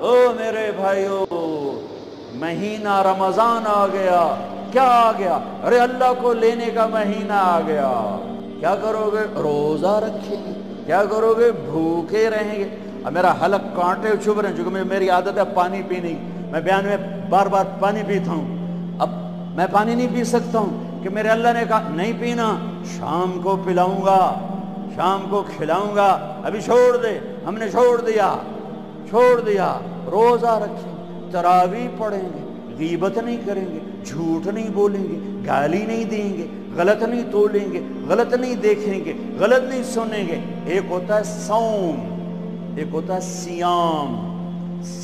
او میرے بھائیو، مہینہ رمضان آ گیا. کیا آ گیا؟ ارے اللہ کو لینے کا مہینہ آ گیا. کیا کرو گے؟ روزہ رکھیں گے. کیا کرو گے؟ بھوکے رہیں گے. اب میرا حلق کانٹے چبھ رہے ہیں، چونکہ میری عادت ہے پانی پینی. میں بیان میں بار بار پانی پیتا ہوں. اب میں پانی نہیں پی سکتا ہوں کہ میرے اللہ نے کہا نہیں پینا، شام کو پلاؤں گا، شام کو کھلاؤں گا. ابھی چھوڑ دے. ہم نے چھوڑ دیا. روزہ رکھیں، تراویح پڑھیں گے، غیبت نہیں کریں گے، جھوٹ نہیں بولیں گے، گالی نہیں دیں گے، غلط نہیں تولیں گے، غلط نہیں دیکھیں گے، غلط نہیں سنیں گے. ایک ہوتا ہے صوم، ایک ہوتا ہے سیام.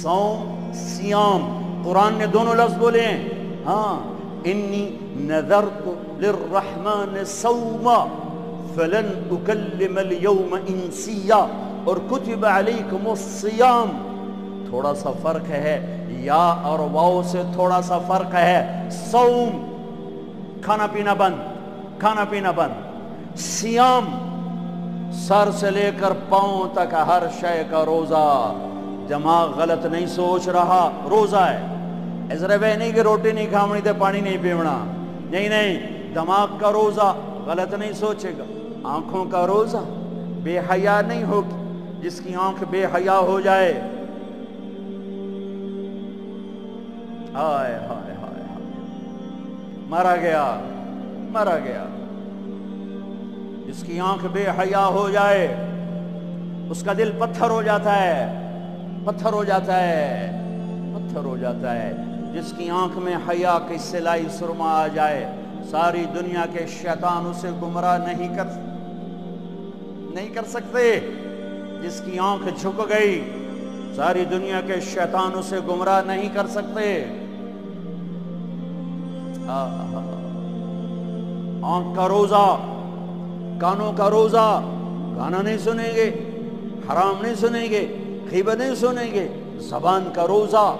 صوم، سیام، قرآن نے دونوں لفظ بولے ہیں. ہاں، انی نذرت للرحمن صوما فلن اکلم اليوم انسیا، اور کتب علیکم الصیام. تھوڑا سا فرق ہے، یا اور واو سے تھوڑا سا فرق ہے. صوم، کھانا پینا بند. سیام، سر سے لے کر پاؤں تک ہر شے کا روزہ. دماغ غلط نہیں سوچ رہا، روزہ ہے. اس طرح وہ نہیں کہ روٹی نہیں کھاونی تو پانی نہیں پیونا. نہیں، دماغ کا روزہ، غلط نہیں سوچے گا. آنکھوں کا روزہ، بے حیا نہیں ہوگی. جس کی آنکھ بے حیا ہو جائے، ہائے ہائے ہائے ہائے، مرا گیا. جس کی آنکھ بے حیا ہو جائے اس کا دل پتھر ہو جاتا ہے. جس کی آنکھ میں حیا کی سلائی سرما آ جائے، ساری دنیا کے شیطان اسے گمراہ نہیں کر سکتے. جس کی آنکھ جھک گئی، ساری دنیا کے شیطان اسے گمراہ نہیں کر سکتے. آنکھ کا روزہ، کانوں کا روزہ، گانا نہیں سنیں گے، حرام نہیں سنیں گے، غیبت نہیں سنیں گے. زبان کا روزہ،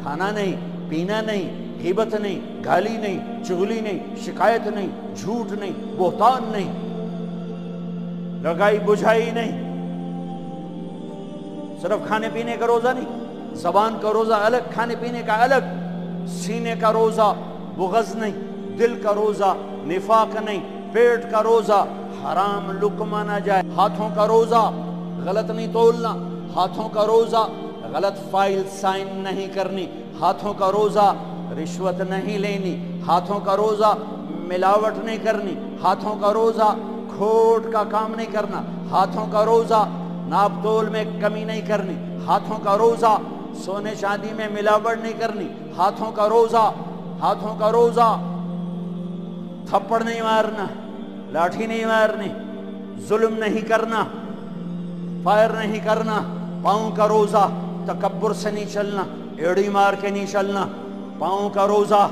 کھانا نہیں، پینا نہیں، غیبت نہیں، گالی نہیں، چغلی نہیں، شکایت نہیں، جھوٹ نہیں، بہتان نہیں، لگائی بجھائی نہیں. صرف کھانے پینے کا روزہ نہیں، زبان کا روزہ الگ، کھانے پینے کا الگ. سینے کا روزہ، بغض نہیں. دل کا روزہ، نفاق نہیں. پیٹ کا روزہ، حرام لقمہ نہ جائے. ہاتھوں کا روزہ، غلط نہیں تولنا. ہاتھوں کا روزہ، غلط فائل سائن نہیں کرنی. ہاتھوں کا روزہ، رشوت نہیں لینی. ہاتھوں کا روزہ، ملاوٹ نہیں کرنی. ہاتھوں کا روزہ، کھوٹ کا کام نہیں کرنا. ہاتھوں کا روزہ، ناپ تول میں کمی نہیں کرنی. ہاتھوں کا روزہ، سونے چاندی میں ملاوٹ نہیں کرنی. ہاتھوں کا روزہ، تھپڑ نہیں مارنا، لاٹھی نہیں مارنی، ظلم نہیں کرنا، فائر نہیں کرنا. پاؤں کا روزہ، تکبر سے نہیں چلنا، ایڑی مار کے نہیں چلنا. پاؤں کا روزہ،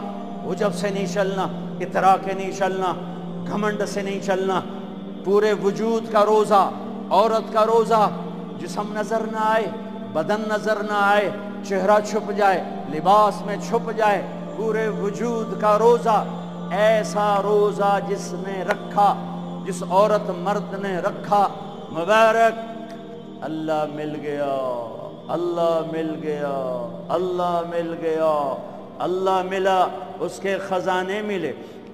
عجب سے نہیں چلنا، اترا کے نہیں چلنا، گھمنڈ سے نہیں چلنا. پورے وجود کا روزہ. عورت کا روزہ، جسم نظر نہ آئے، بدن نظر نہ آئے، چہرہ چھپ جائے، لباس میں چھپ جائے. پورے وجود کا روزہ. ایسا روزہ جس نے رکھا، جس عورت مرد نے رکھا، مبارک. اللہ مل گیا، اللہ ملا، اس کے خزانے ملے.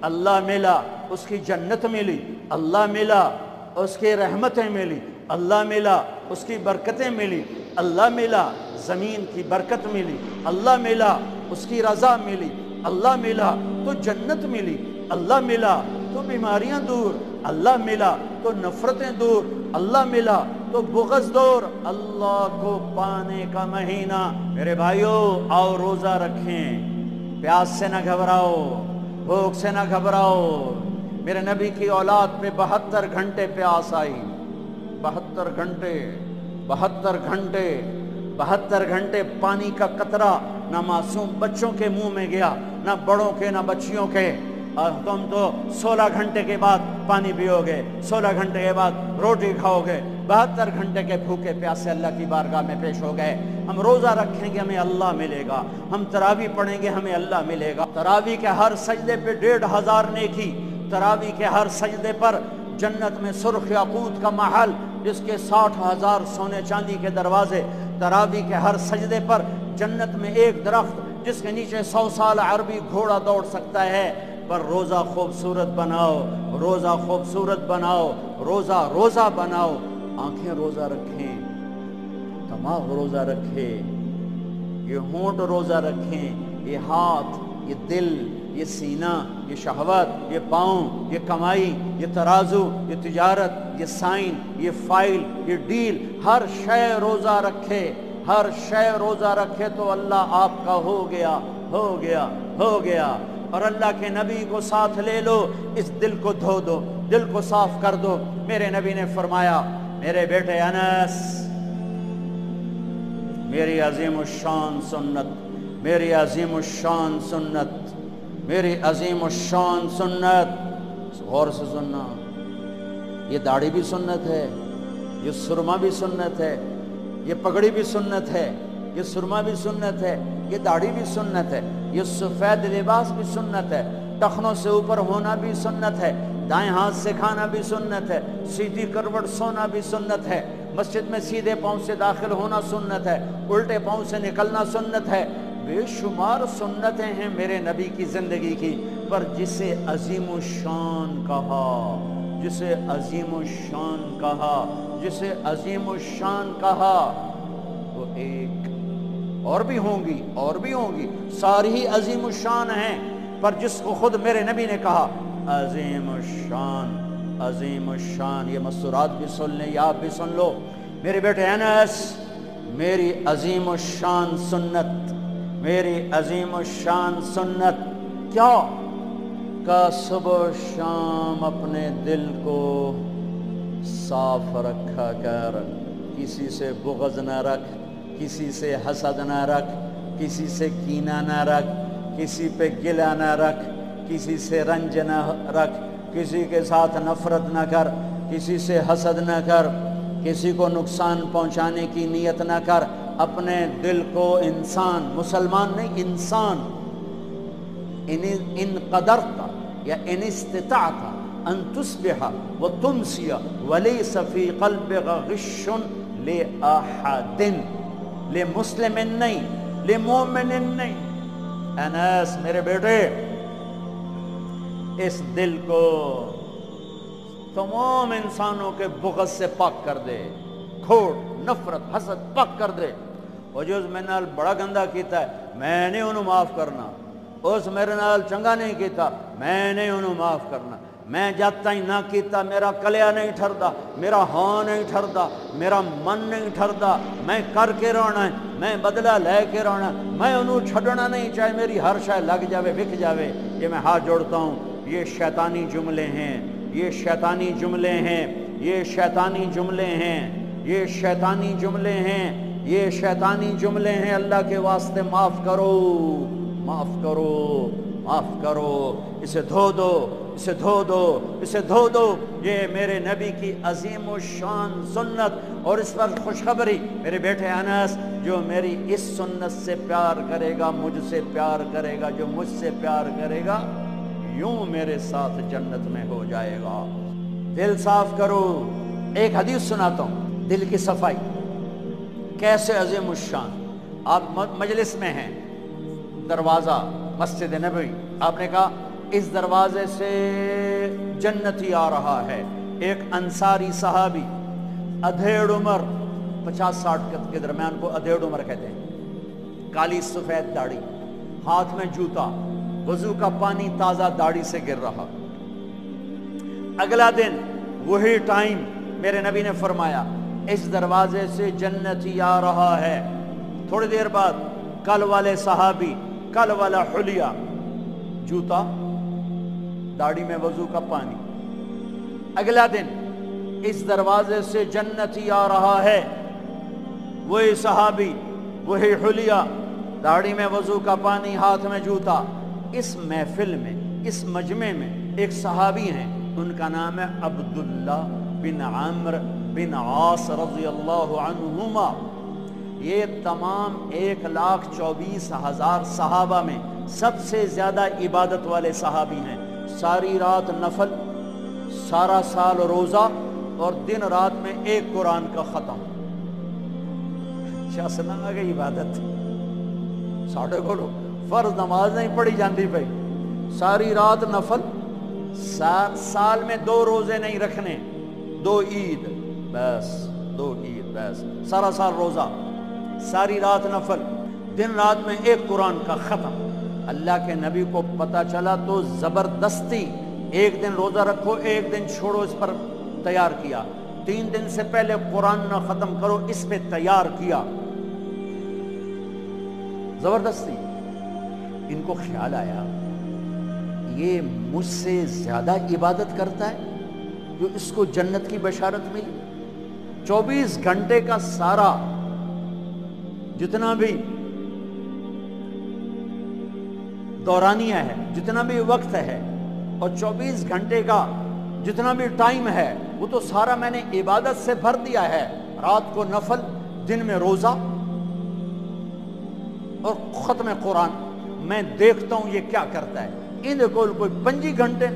اللہ ملا، اس کی جنت ملی. اللہ ملا، اس کی رحمتیں ملی. اللہ ملا، اس کی برکتیں ملی. اللہ ملا، زمین کی برکت ملی. اللہ ملا، اس کی رضا ملی. اللہ ملا تو جنت ملی. اللہ ملا تو بیماریاں دور. اللہ ملا تو نفرتیں دور. اللہ ملا تو بغض دور. اللہ کو پانے کا مہینہ. میرے بھائیو، آؤ روزہ رکھیں. پیاس سے نہ گھبراؤ، بھوک سے نہ گھبراؤ. میرے نبی کی اولاد پہ 72 گھنٹے پیاس آئی. 72 گھنٹے پانی کا قطرہ نہ معصوم بچوں کے منہ میں گیا، نہ بڑوں کے، نہ بچیوں کے. اور تم تو 16 گھنٹے کے بعد پانی پیو گے، 16 گھنٹے کے بعد روٹی کھاؤ گے. 72 گھنٹے کے بھوکے پیاسے اللہ کی بارگاہ میں پیش ہو گئے. ہم روزہ رکھیں گے، ہمیں اللہ ملے گا. ہم تراویح پڑھیں گے، ہمیں اللہ ملے گا. تراویح کے ہر سجدے پہ 1500 نیکی. تراویح کے ہر سجدے پر جنت میں سرخ یاقوت کا محل، جس کے 60,000 سونے چاندی کے دروازے. تراوی کے ہر سجدے پر جنت میں ایک درخت جس کے نیچے 100 سال عربی گھوڑا دوڑ سکتا ہے، پر روزہ خوبصورت بناؤ، روزہ خوبصورت بناؤ، روزہ روزہ بناؤ۔ آنکھیں روزہ رکھیں، دماغ روزہ رکھے، یہ ہونٹ روزہ رکھیں، یہ ہاتھ، یہ دل، یہ سینہ، یہ شہوت، یہ پاؤں، یہ کمائی، یہ ترازو، یہ تجارت، یہ سائن، یہ فائل، یہ ڈیل، ہر شے روزہ رکھے، ہر شے روزہ رکھے تو اللہ آپ کا ہو گیا، ہو گیا، ہو گیا۔ اور اللہ کے نبی کو ساتھ لے لو، اس دل کو دھو دو، دل کو صاف کر دو۔ میرے نبی نے فرمایا، میرے بیٹے انس، میری عظیم الشان سنت، میری عظیم الشان سنت، میری عظیم الشان سنت، غور سے سننا، یہ داڑھی بھی سنت ہے، یہ سرما بھی سنت ہے، یہ پگڑی بھی سنت ہے، یہ سرما بھی سنت ہے، یہ داڑھی بھی سنت ہے، یہ سفید لباس بھی سنت ہے، ٹخنوں سے اوپر ہونا بھی سنت ہے، دائیں ہاتھ سے کھانا بھی سنت ہے، سیدھی کروٹ سونا بھی سنت ہے، مسجد میں سیدھے پاؤں سے داخل ہونا سنت ہے، الٹے پاؤں سے نکلنا سنت ہے۔ بے شمار سنتیں ہیں میرے نبی کی زندگی کی، پر جسے عظیم الشان کہا، جسے عظیم الشان کہا، جسے عظیم الشان کہا، وہ ایک، اور بھی ہوں گی، اور بھی ہوں گی، ساری ہی عظیم الشان ہیں، پر جس کو خود میرے نبی نے کہا عظیم الشان، عظیم الشان، یہ مستورات بھی سن لیں، یا آپ بھی سن لو۔ میرے بیٹے انس، میری عظیم الشان سنت، میری عظیم الشان سنت کیا؟ کہ صبح و شام اپنے دل کو صاف رکھا کر، کسی سے بغض نہ رکھ، کسی سے حسد نہ رکھ، کسی سے کینہ نہ رکھ، کسی پہ گلہ نہ رکھ، کسی سے رنج نہ رکھ، کسی کے ساتھ نفرت نہ کر، کسی سے حسد نہ کر، کسی کو نقصان پہنچانے کی نیت نہ کر، اپنے دل کو انسان، مسلمان نہیں انسان، ان قدرت یا ان استطاعت ان تصبح وتمسی ولیس فی قلبک غش لأحد، لمسلم نہیں، لمومن نہیں۔ انس میرے بیٹے، اس دل کو تمام انسانوں کے بغض سے پاک کر دے، کھوٹ، نفرت، حسد پاک کر دے۔ اور جو میں نال بڑا گندہ کیتا ہے میں نے انہوں معاف کرنا، اس میرے نال چنگا نہیں کیتا میں نے انہوں معاف کرنا، میں جب تک نہ کیتا میرا کلیا نہیں ٹھردا، میرا ہاں نہیں ٹھردا، میرا من نہیں ٹھردا، میں کر کے رونا ہے، میں بدلہ لے کے رونا، میں انہوں چھڑنا نہیں، چاہے میری ہر شے لگ جاوے بک جاوے۔ یہ میں ہاتھ جوڑتا ہوں، یہ شیطانی جملے ہیں، یہ شیطانی جملے ہیں، یہ شیطانی جملے ہیں، یہ شیطانی جملے ہیں، یہ شیطانی جملے ہیں۔ اللہ کے واسطے معاف کرو، معاف کرو، معاف کرو، اسے دھو دو، اسے دھو دو، اسے دھو دو۔ یہ میرے نبی کی عظیم الشان سنت، اور اس پر خوشخبری میرے بیٹے انس، جو میری اس سنت سے پیار کرے گا مجھ سے پیار کرے گا، جو مجھ سے پیار کرے گا یوں میرے ساتھ جنت میں ہو جائے گا۔ دل صاف کرو۔ ایک حدیث سناتا ہوں، دل کی صفائی کیسے عظیم الشان۔ آپ مجلس میں ہیں، دروازہ مسجد نبوی، آپ نے کہا اس دروازے سے جنتی آ رہا ہے۔ ایک انصاری صحابی، ادھیڑ عمر، 50-60 کے درمیان کو ادھیڑ عمر کہتے ہیں، کالی سفید داڑھی، ہاتھ میں جوتا، وضو کا پانی تازہ داڑھی سے گر رہا۔ اگلا دن وہی ٹائم میرے نبی نے فرمایا اس دروازے سے جنتی آ رہا ہے۔ تھوڑی دیر بعد کل والے صحابی، کل والا حلیہ، جوتا، داڑھی میں وضو کا پانی۔ اگلا دن اس دروازے سے جنتی آ رہا ہے، وہی صحابی، وہی حلیہ، داڑھی میں وضو کا پانی، ہاتھ میں جوتا۔ اس محفل میں، اس مجمع میں ایک صحابی ہیں، ان کا نام ہے عبداللہ بن عمرو بن عاص رضی اللہ عنہما۔ یہ تمام 1,24,000 صحابہ میں سب سے زیادہ عبادت والے صحابی ہیں۔ ساری رات نفل، سارا سال روزہ، اور دن رات میں ایک قرآن کا ختم۔ چس نہ آ گئی عبادت ساڑھے کو فرض نماز نہیں پڑھی جاندی بھائی ساری رات نفل سال میں 2 روزے نہیں رکھنے 2 عید بس 2 عید بس سارا سال روزہ ساری رات نفل دن رات میں 1 قرآن کا ختم اللہ کے نبی کو پتہ چلا تو زبردستی 1 دن روزہ رکھو 1 دن چھوڑو اس پر تیار کیا 3 دن سے پہلے قرآن نہ ختم کرو اس پہ تیار کیا زبردستی ان کو خیال آیا یہ مجھ سے زیادہ عبادت کرتا ہے جو اس کو جنت کی بشارت ملی 24 گھنٹے کا سارا جتنا بھی دورانیہ ہے جتنا بھی وقت ہے اور 24 گھنٹے کا جتنا بھی ٹائم ہے وہ تو سارا میں نے عبادت سے بھر دیا ہے رات کو نفل دن میں روزہ اور ختم قرآن میں دیکھتا ہوں یہ کیا کرتا ہے ان کو کوئی 25 گھنٹے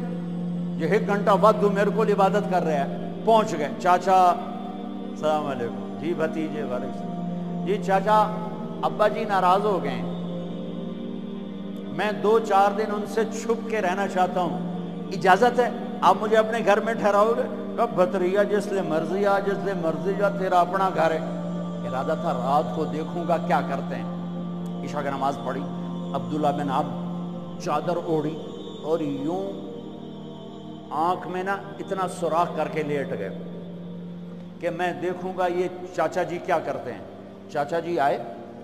یہ 1 گھنٹہ وقت میرے کو عبادت کر رہا ہے پہنچ گئے چاچا السلام علیکم جی بھتیجے جی چاچا ابا جی ناراض ہو گئے میں 2-4 دن ان سے چھپ کے رہنا چاہتا ہوں اجازت ہے آپ مجھے اپنے گھر میں ٹھہراؤ گے کب بھتریا جس لئے مرضی آ جس لئے مرضی جا تیرا اپنا گھر ہے ارادہ تھا رات کو دیکھوں گا کیا کرتے ہیں عشاء کی نماز پڑھی عبداللہ بن عمرو چادر اوڑھی اور یوں آنکھ میں نا اتنا سوراخ کر کے لیٹ گئے کہ میں دیکھوں گا یہ چاچا جی کیا کرتے ہیں چاچا جی آئے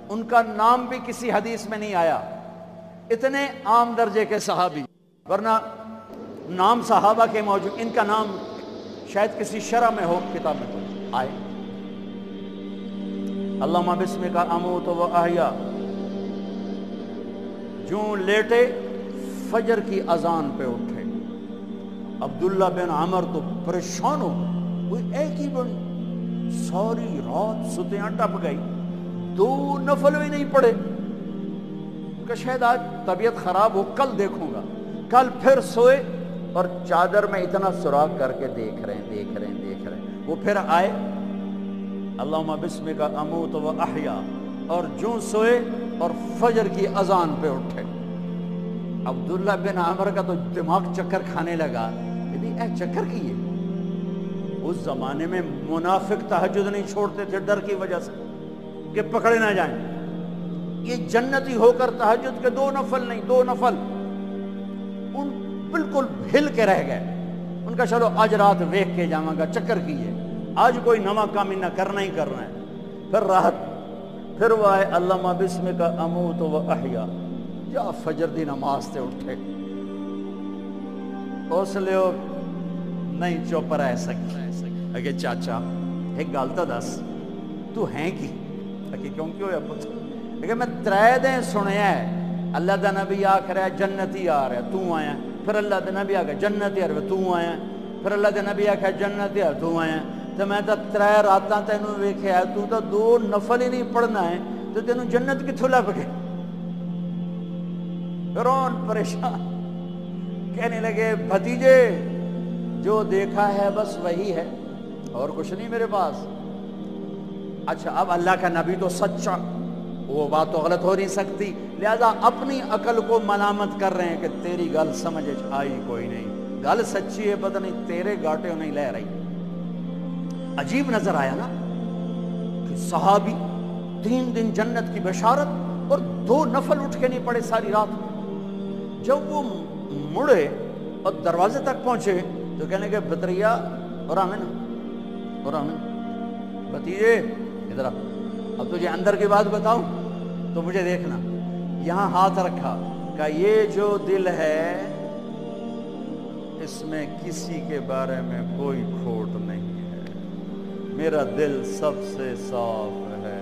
ان کا نام بھی کسی حدیث میں نہیں آیا اتنے عام درجے کے صحابی ورنہ نام صحابہ کے موجود ان کا نام شاید کسی شرح میں ہو کتاب میں کوئی آئے اللہم بسمک اموت و احیا جو لیٹے فجر کی اذان پہ اٹھے عبداللہ بن عمر تو پریشان ہو کوئی ایک ہی بڑی ساری رات ستیاں ٹپ گئی 2 نفل بھی نہیں پڑے کہ شاید آج طبیعت خراب ہو کل دیکھوں گا کل پھر سوئے اور چادر میں اتنا سراغ کر کے دیکھ رہے ہیں وہ پھر آئے اللہم بسمک اموت و احیا اور جو سوئے اور فجر کی اذان پہ اٹھے عبداللہ بن عمر کا تو دماغ چکر کھانے لگا اے چکر کیے اس زمانے میں منافق تہجد نہیں چھوڑتے تھے ڈر کی وجہ سے کہ پکڑے نہ جائیں یہ جنتی ہو کر تہجد کے 2 نفل نہیں 2 نفل ان بالکل بھل کے رہ گئے ان کا چلو آج رات ویکھ کے جاواں گا چکر کیے آج کوئی نواں کام نہ کرنا ہی کرنا ہے پھر راحت پھر وہ آئے اللہم بسمک اموت و احیا یا فجر دی نماز تے اٹھے اس لیے نہیں چپ رہ سکتے اگے چاچا ایک گل تو دس تو ہیں کی اگے کیوں کیوں ہے پتہ اگے میں 3 دن سنیا ہے اللہ دا نبی آکھ رہا ہے جنتی آ رہا ہے تو آیا پھر اللہ دا نبی آکھ جنتی آ رہا ہے تو آیا پھر اللہ دا نبی آکھ جنتی آ رہا ہے تو آیا تو میں تو 3 راتاں تینوں ویکھیا تو 2 نفل ہی نہیں پڑھنا ہے تو تینوں جنت کتھوں لب گئے فرعون پریشان کہنے لگے بھتیجے جو دیکھا ہے بس وہی ہے اور کچھ نہیں میرے پاس اچھا اب اللہ کا نبی تو سچا وہ بات تو غلط ہو نہیں سکتی لہذا اپنی عقل کو ملامت کر رہے ہیں کہ تیری گل سمجھ آئی کوئی نہیں گل سچی ہے پتہ نہیں تیرے گاٹے نہیں لے رہی عجیب نظر آیا نا کہ صحابی 3 دن جنت کی بشارت اور 2 نفل اٹھ کے نہیں پڑے ساری رات جب وہ مڑے اور دروازے تک پہنچے تو کہنے کہ بطریہ اور آمین بتیجے ادھر اب تجھے اندر کی بات بتاؤں تو مجھے دیکھنا یہاں ہاتھ رکھا کہ یہ جو دل ہے اس میں کسی کے بارے میں کوئی کھوٹ نہیں ہے میرا دل سب سے صاف ہے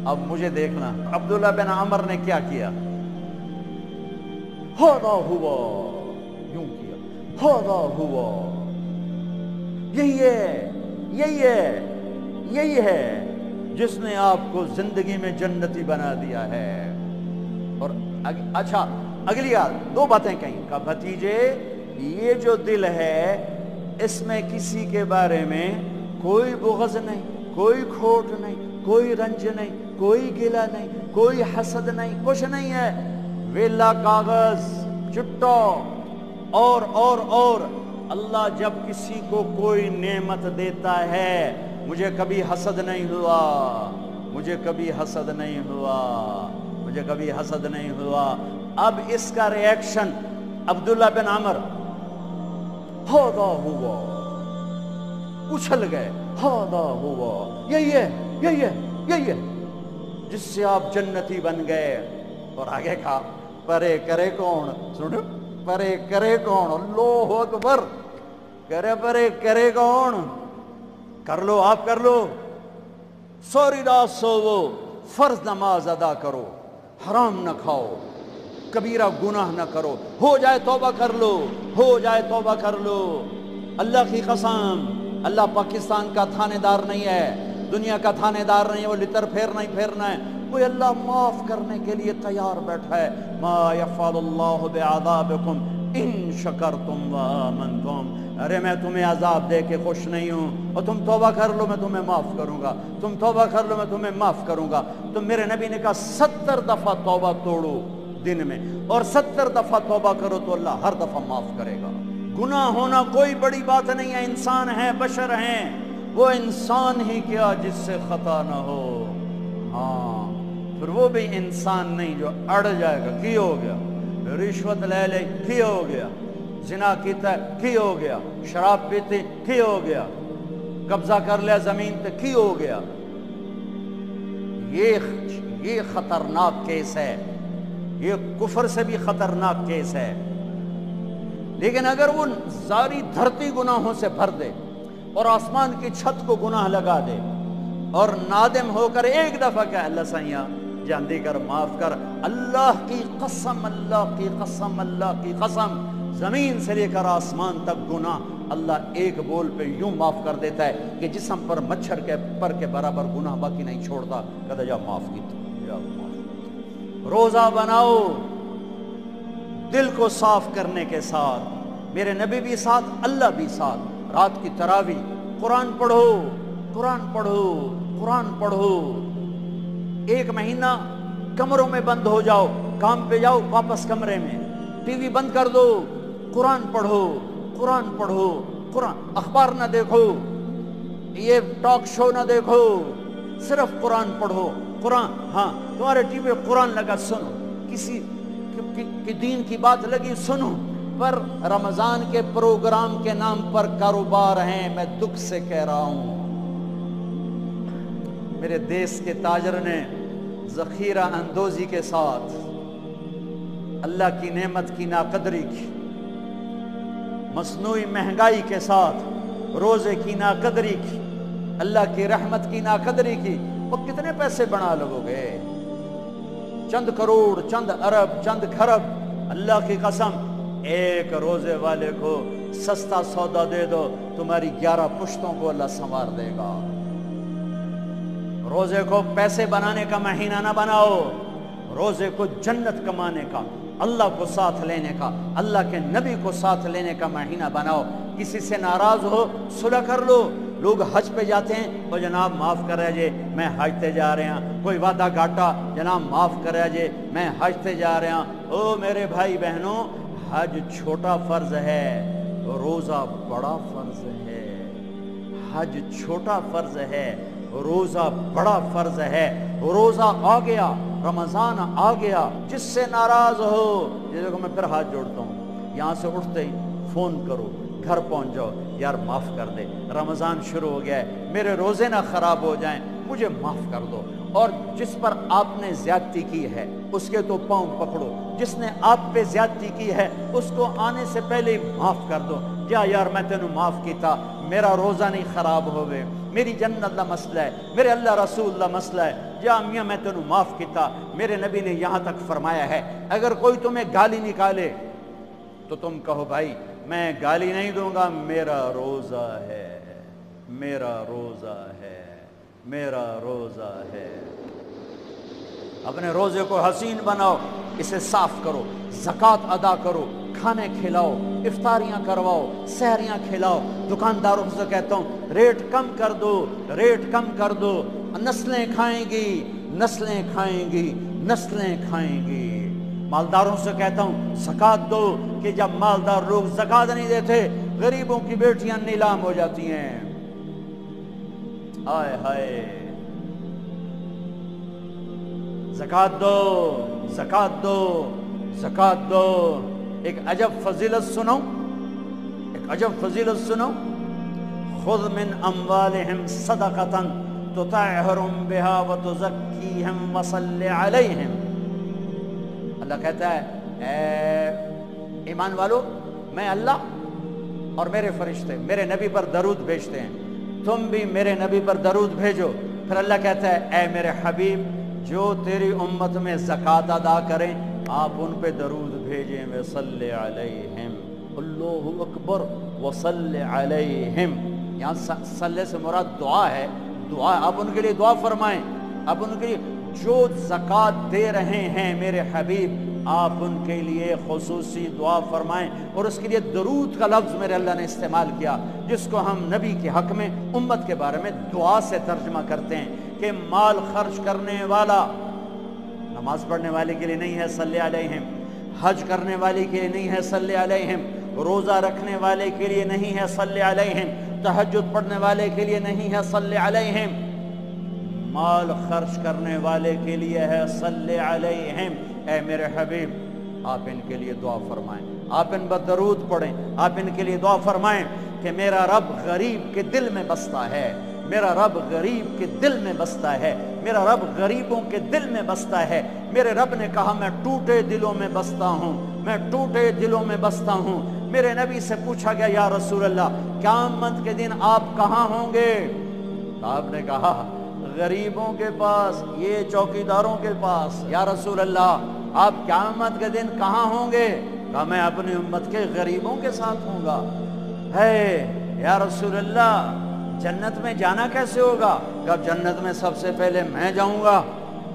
اب مجھے دیکھنا عبداللہ بن عمر نے کیا کیا ہاذا ہوا یوں کیا ہاذا ہوا یہی ہے جس نے آپ کو زندگی میں جنتی بنا دیا ہے اور اچھا اگلی بات 2 باتیں کہیں کہ بھتیجے یہ جو دل ہے اس میں کسی کے بارے میں کوئی بغض نہیں کوئی کھوٹ نہیں، کوئی رنج نہیں، کوئی گلہ نہیں، کوئی حسد نہیں، کچھ نہیں ہے، ویلا کاغذ چٹا۔ اور اللہ جب کسی کو کوئی نعمت دیتا ہے، مجھے کبھی حسد نہیں ہوا، مجھے کبھی حسد نہیں ہوا، مجھے کبھی حسد نہیں ہوا۔ اب اس کا ری ایکشن عبداللہ بن عمر، ہاذا ہوا، اچھل گئے، ہاذا ہوا، یہی ہے، یہی ہے، یہی ہے جس سے آپ جنتی بن گئے۔ اور آگے کہا پرے کرے کون، سنو، پرے کرے کون، اللہ اکبر، کرے پرے کرے کون، کر لو آپ، کر لو، سوری رات سوو، فرض نماز ادا کرو، حرام نہ کھاؤ، کبیرہ گناہ نہ کرو، ہو جائے توبہ کر لو، ہو جائے توبہ کر لو۔ اللہ کی قسم، اللہ پاکستان کا تھانے دار نہیں ہے، دنیا کا تھانے دار نہیں ہے، وہ لتر پھیرنا ہی پھیرنا ہے، کوئی اللہ معاف کرنے کے لیے تیار بیٹھا ہے۔ ما یفعل اللہ بعذابکم ان شکرتم وآمنتم، ارے میں تمہیں عذاب دے کے خوش نہیں ہوں، اور تم توبہ کر لو میں تمہیں معاف کروں گا، تم توبہ کر لو میں تمہیں معاف کروں گا۔ تو میرے نبی نے کہا 70 دفعہ توبہ توڑو دن میں، اور 70 دفعہ توبہ کرو تو اللہ ہر دفعہ معاف کرے گا۔ گناہ ہونا کوئی بڑی بات نہیں ہے، انسان ہیں، بشر ہیں، وہ انسان ہی کیا جس سے خطا نہ ہو، ہاں پھر وہ بھی انسان نہیں جو اڑ جائے گا، کی ہو گیا، رشوت لے لے کی ہو گیا، زنا کیتا ہے کی ہو گیا، شراب پیتے کی ہو گیا، قبضہ کر لیا زمین پہ کی ہو گیا۔ یہ خطرناک کیس ہے، یہ کفر سے بھی خطرناک کیس ہے۔ لیکن اگر وہ ساری دھرتی گناہوں سے بھر دے اور آسمان کی چھت کو گناہ لگا دے اور نادم ہو کر ایک دفعہ کہ اللہ سائیاں جاندی کر، معاف کر، اللہ کی قسم، اللہ کی قسم، اللہ کی قسم، زمین سے لے کر آسمان تک گناہ اللہ ایک بول پہ یوں معاف کر دیتا ہے کہ جسم پر مچھر کے پر کے برابر گناہ باقی نہیں چھوڑتا، کہتا جا معاف کی تو یا معاف۔ روزہ بناؤ دل کو صاف کرنے کے ساتھ، میرے نبی بھی ساتھ، اللہ بھی ساتھ، رات کی تراویح، قرآن پڑھو، قرآن پڑھو، قرآن پڑھو، ایک مہینہ کمروں میں بند ہو جاؤ، کام پہ جاؤ واپس کمرے میں، ٹی وی بند کر دو، قرآن پڑھو، قرآن پڑھو، قرآن، اخبار نہ دیکھو، یہ ٹاک شو نہ دیکھو، صرف قرآن پڑھو، قرآن، ہاں تمہارے ٹی وی قرآن لگا سنو، کسی کی دین کی بات لگی سنو، پر رمضان کے پروگرام کے نام پر کاروبار ہیں، میں دکھ سے کہہ رہا ہوں۔ میرے دیس کے تاجر نے ذخیرہ اندوزی کے ساتھ اللہ کی نعمت کی ناقدری کی، مصنوعی مہنگائی کے ساتھ روزے کی ناقدری کی، اللہ کی رحمت کی ناقدری کی، وہ کتنے پیسے بنا لگو گے؟ چند کروڑ، چند ارب، چند کھرب۔ اللہ کی قسم ایک روزے والے کو سستا سودا دے دو، تمہاری 11 پشتوں کو اللہ سنوار دے گا۔ روزے کو پیسے بنانے کا مہینہ نہ بناؤ، روزے کو جنت کمانے کا، اللہ کو ساتھ لینے کا، اللہ کے نبی کو ساتھ لینے کا مہینہ بناؤ۔ کسی سے ناراض ہو صلح کر لو، لوگ حج پہ جاتے ہیں، وہ جناب معاف کر رہے میں حج تے جا رہے ہیں، کوئی وعدہ گھاٹا، جناب معاف کر رہے میں حج تے جا رہے ہیں۔ او میرے بھائی بہنوں، حج چھوٹا فرض ہے، روزہ بڑا فرض ہے۔ حج چھوٹا فرض ہے، روزہ بڑا فرض ہے۔ روزہ آ گیا، رمضان آ گیا، جس سے ناراض ہو، یہ دیکھو میں پھر ہاتھ جوڑتا ہوں، یہاں سے اٹھتے ہی فون کرو، گھر پہنچ جاؤ، یار معاف کر دے، رمضان شروع ہو گیا ہے، میرے روزے نہ خراب ہو جائیں، مجھے معاف کر دو۔ اور جس پر آپ نے زیادتی کی ہے اس کے تو پاؤں پکڑو، جس نے آپ پہ زیادتی کی ہے اس کو آنے سے پہلے ہی معاف کر دو۔ جا یار میں تینوں معاف کیتا، میرا روزہ نہیں خراب ہوئے، میری جنت دا مسئلہ ہے، میرے اللہ رسول دا مسئلہ ہے، جا میاں میں تینوں معاف کیتا۔ میرے نبی نے یہاں تک فرمایا ہے اگر کوئی تمہیں گالی نکالے تو تم کہو بھائی میں گالی نہیں دوں گا، میرا روزہ ہے، میرا روزہ ہے، میرا روزہ ہے۔ اپنے روزے کو حسین بناؤ، اسے صاف کرو، زکوٰۃ ادا کرو، کھانے کھلاؤ، افطاریاں کرواؤ، سحریاں کھلاؤ۔ دکانداروں سے کہتا ہوں ریٹ کم کر دو، ریٹ کم کر دو، نسلیں کھائیں گی، نسلیں کھائیں گی، نسلیں کھائیں گی۔ مالداروں سے کہتا ہوں زکوٰۃ دو، کہ جب مالدار لوگ زکوٰۃ نہیں دیتے غریبوں کی بیٹیاں نیلام ہو جاتی ہیں۔ ہائے ہائے، زکوٰۃ دو، زکوٰۃ دو، زکوٰۃ دو۔ ایک عجب فضیلت سنو، ایک عجب فضیلت سنو، خذ من اموالہم صدقۃ تطہرہم بہا وتزکیہم وصل علیہم۔ اللہ کہتا ہے اے ایمان والو، میں اللہ اور میرے فرشتے میرے نبی پر درود بھیجتے ہیں، تم بھی میرے نبی پر درود بھیجو۔ پھر اللہ کہتا ہے اے میرے حبیب، جو تیری امت میں زکوٰۃ ادا کریں آپ ان پہ درود بھیجیں، وصلی علیہم، اللہ اکبر، وصلی علیہم۔ یہاں صلی سے مراد دعا ہے، دعا، آپ ان کے لیے دعا فرمائیں، آپ ان کے لیے جو زکوٰۃ دے رہے ہیں میرے حبیب آپ ان کے لیے خصوصی دعا فرمائیں۔ اور اس کے لیے درود کا لفظ میرے اللہ نے استعمال کیا، جس کو ہم نبی کے حق میں امت کے بارے میں دعا سے ترجمہ کرتے ہیں، کہ مال خرچ کرنے والا نماز پڑھنے والے کے لیے نہیں ہے صلی علیہم، حج کرنے والے کے لیے نہیں ہے صلی علیہم، روزہ رکھنے والے کے لیے نہیں ہے صلی علیہم، تہجد پڑھنے والے کے لیے نہیں ہے صلی علیہم، مال خرچ کرنے والے کے لیے ہے صلی علیہم۔ اے میرے حبیب آپ ان کے لیے دعا فرمائیں، آپ ان پر درود پڑھیں، آپ ان کے لیے دعا فرمائیں کہ میرا رب غریب کے دل میں بستا ہے، میرا رب غریب کے دل میں بستا ہے، میرا رب غریبوں کے دل میں بستا ہے۔ میرے رب نے کہا میں ٹوٹے دلوں میں بستا ہوں، میں ٹوٹے دلوں میں بستا ہوں۔ میرے نبی سے پوچھا گیا یا رسول اللہ قیامت کے دن آپ کہاں ہوں گے؟ تو آپ نے کہا غریبوں کے پاس، یہ چوکیداروں کے پاس۔ یا رسول اللہ آپ قیامت کے دن کہاں ہوں گے؟ کہا میں اپنی امت کے غریبوں کے ساتھ ہوں گا۔ ہے یا رسول اللہ جنت میں جانا کیسے ہوگا؟ کہا جنت میں سب سے پہلے میں جاؤں گا،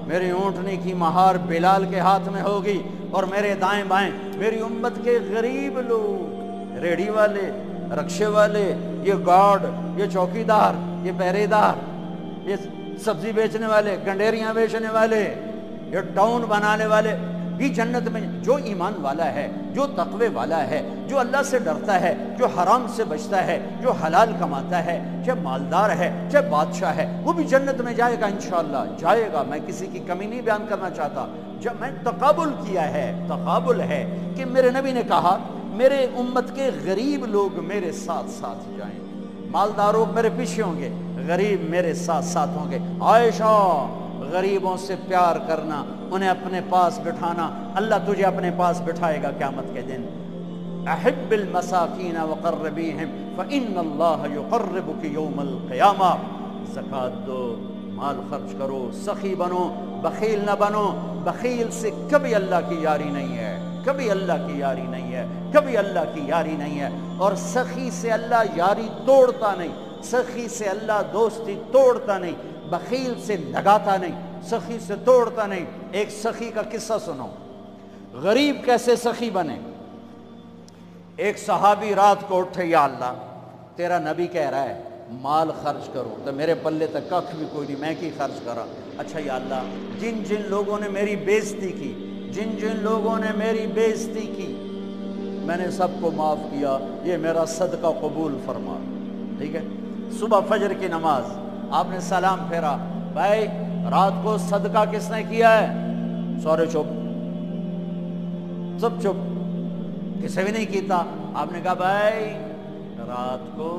میری اونٹنی کی مہار بلال کے ہاتھ میں ہوگی، اور میرے دائیں بائیں میری امت کے غریب لوگ، ریڑھی والے، رکشے والے، یہ گارڈ، یہ چوکیدار، یہ پہرے دار، یہ سبزی بیچنے والے، گنڈیریاں بیچنے والے، یہ ٹاؤن بنانے والے بھی جنت میں۔ جو ایمان والا ہے، جو تقوی والا ہے، جو اللہ سے ڈرتا ہے، جو حرام سے بچتا ہے، جو حلال کماتا ہے، چاہے مالدار ہے چاہے بادشاہ ہے، وہ بھی جنت میں جائے گا انشاءاللہ، جائے گا۔ میں کسی کی کمی نہیں بیان کرنا چاہتا، جب میں تقابل کیا ہے، تقابل ہے کہ میرے نبی نے کہا میرے امت کے غریب لوگ میرے ساتھ ساتھ جائیں گے، مالداروں میرے پیچھے ہوں گے، غریب میرے ساتھ ساتھ ہوں گے۔ عائشہ غریبوں سے پیار کرنا، انہیں اپنے پاس بٹھانا، اللہ تجھے اپنے پاس بٹھائے گا قیامت کے دن۔ احب المساکین وقربیہم فإن اللہ یقربک یوم القیامہ۔ زکوٰۃ دو، مال خرچ کرو، سخی بنو، بخیل نہ بنو۔ بخیل سے کبھی اللہ کی یاری نہیں ہے، کبھی اللہ کی یاری نہیں ہے، کبھی اللہ کی یاری نہیں ہے۔ اور سخی سے اللہ یاری توڑتا نہیں، سخی سے اللہ دوستی توڑتا نہیں، بخیل سے لگاتا نہیں، سخی سے توڑتا نہیں۔ ایک سخی کا قصہ سنو، غریب کیسے سخی بنے۔ ایک صحابی رات کو اٹھے، یا اللہ تیرا نبی کہہ رہا ہے مال خرچ کرو، تو میرے پلے تک ککھ بھی کوئی نہیں، میں کی خرچ کرا۔ اچھا یا اللہ جن جن لوگوں نے میری بےزتی کی، جن جن لوگوں نے میری بےزتی کی، میں نے سب کو معاف کیا، یہ میرا صدقہ قبول فرما۔ ٹھیک ہے، صبح فجر کی نماز آپ نے سلام پھیرا، بھائی رات کو صدقہ کس نے کیا ہے؟ سورے چپ، سب چپ، کسی بھی نہیں کیتا۔ آپ نے کہا بھائی رات کو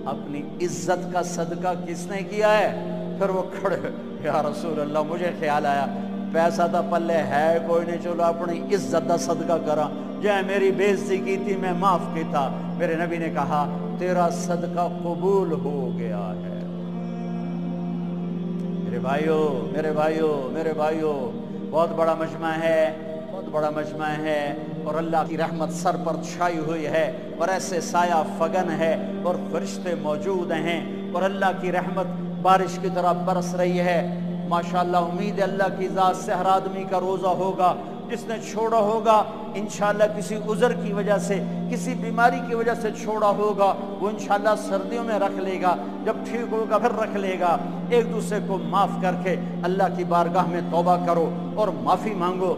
اپنی عزت کا صدقہ کس نے کیا ہے؟ پھر وہ کھڑے، یا رسول اللہ مجھے خیال آیا پیسہ تو پلے ہے کوئی نہیں، چلو اپنی عزت کا صدقہ کرا، جائے میری بےزتی کی تھی میں معاف کیتا۔ میرے نبی نے کہا تیرا صدقہ قبول ہو گیا ہے۔ میرے بھائیو، میرے بھائیو، میرے بھائیو، بہت بڑا مجمع ہے، بہت بڑا مجمع ہے، اور اللہ کی رحمت سر پر چھائی ہوئی ہے، اور ایسے سایہ فگن ہے، اور فرشتے موجود ہیں، اور اللہ کی رحمت بارش کی طرح برس رہی ہے۔ ماشاءاللہ امید ہے اللہ کی ذات سے ہر آدمی کا روزہ ہوگا، جس نے چھوڑا ہوگا انشاءاللہ کسی عذر کی وجہ سے، کسی بیماری کی وجہ سے چھوڑا ہوگا، وہ انشاءاللہ سردیوں میں رکھ لے گا، جب ٹھیک ہوگا پھر رکھ لے گا۔ ایک دوسرے کو معاف کر کے اللہ کی بارگاہ میں توبہ کرو اور معافی مانگو۔